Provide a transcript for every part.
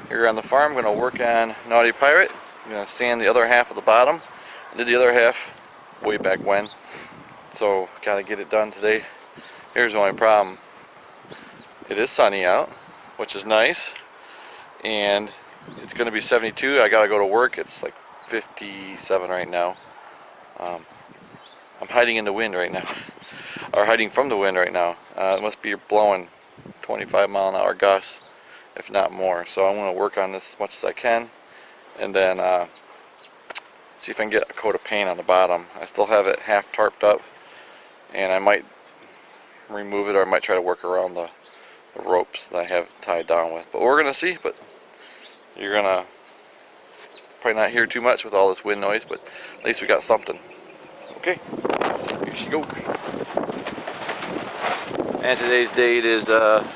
Here on the farm, I'm going to work on Nauti Pirate. I'm going to sand the other half of the bottom. I did the other half way back when, so got to get it done today. Here's the only problem. It is sunny out, which is nice, and it's going to be 72. I got to go to work. It's like 57 right now. I'm hiding in the wind right now, or hiding from the wind right now. It must be blowing 25-mile-an-hour gusts, if not more. So I'm going to work on this as much as I can, and then see if I can get a coat of paint on the bottom. I still have it half tarped up, and I might remove it, or I might try to work around the ropes that I have tied down with. But we're going to see. But you're going to probably not hear too much with all this wind noise, but at least we got something. Okay, here she goes. And today's date is, probably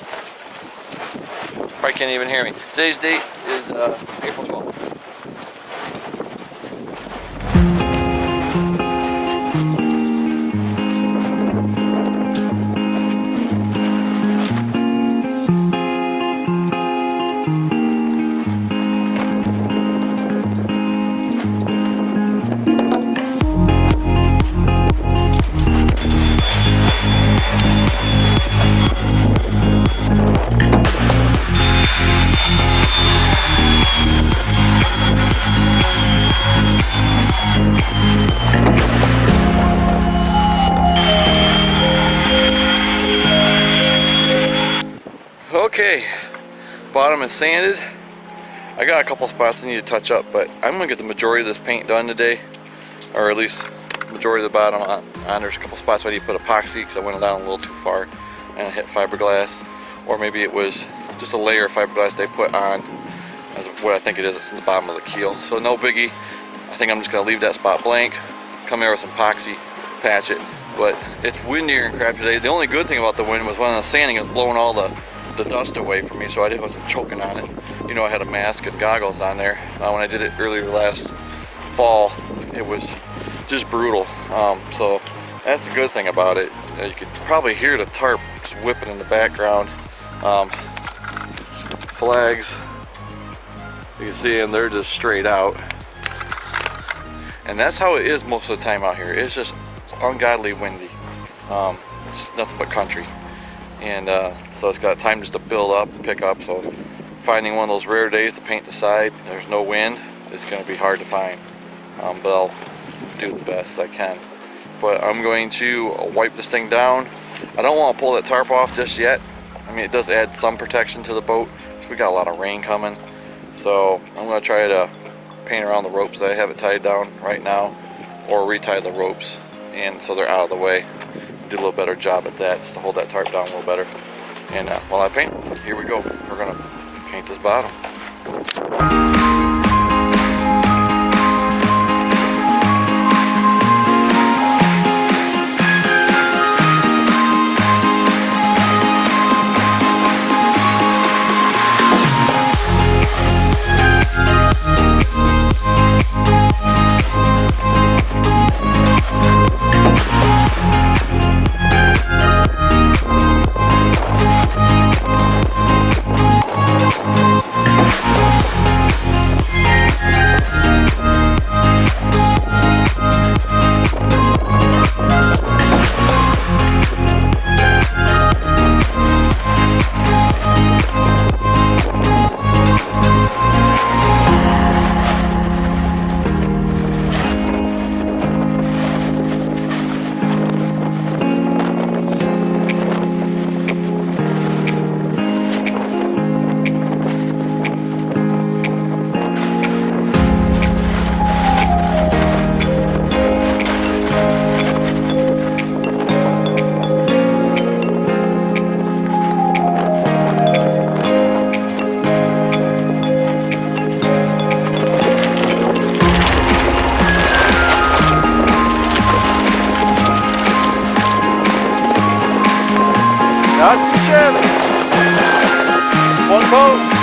can't even hear me. Today's date is April 12th. Okay, bottom is sanded. I got a couple spots I need to touch up, but I'm going to get the majority of this paint done today, or at least majority of the bottom on. There's a couple spots where I need to put epoxy because I went down a little too far and I hit fiberglass, or maybe it was just a layer of fiberglass they put on, as what I think it is. It's in the bottom of the keel, so no biggie. I think I'm just going to leave that spot blank, come here with some epoxy, patch it. But it's windier and crap today. The only good thing about the wind was when I was sanding, it was blowing all the dust away from me, so I wasn't choking on it. You know, I had a mask and goggles on there. When I did it earlier last fall, it was just brutal. So that's the good thing about it. You could probably hear the tarp just whipping in the background. Flags, you can see them, they're just straight out. And that's how it is most of the time out here. It's just ungodly windy. It's nothing but country. And so it's got time just to build up and pick up. So finding one of those rare days to paint the side, there's no wind, it's going to be hard to find. But I'll do the best I can. But I'm going to wipe this thing down. I don't want to pull that tarp off just yet. I mean, it does add some protection to the boat, because we got a lot of rain coming. So I'm going to try to paint around the ropes that I have it tied down right now, or retie the ropes, and so they're out of the way. Do a little better job at that, just to hold that tarp down a little better. And while I paint, here we go. We're gonna paint this bottom. Not too shabby. One boat.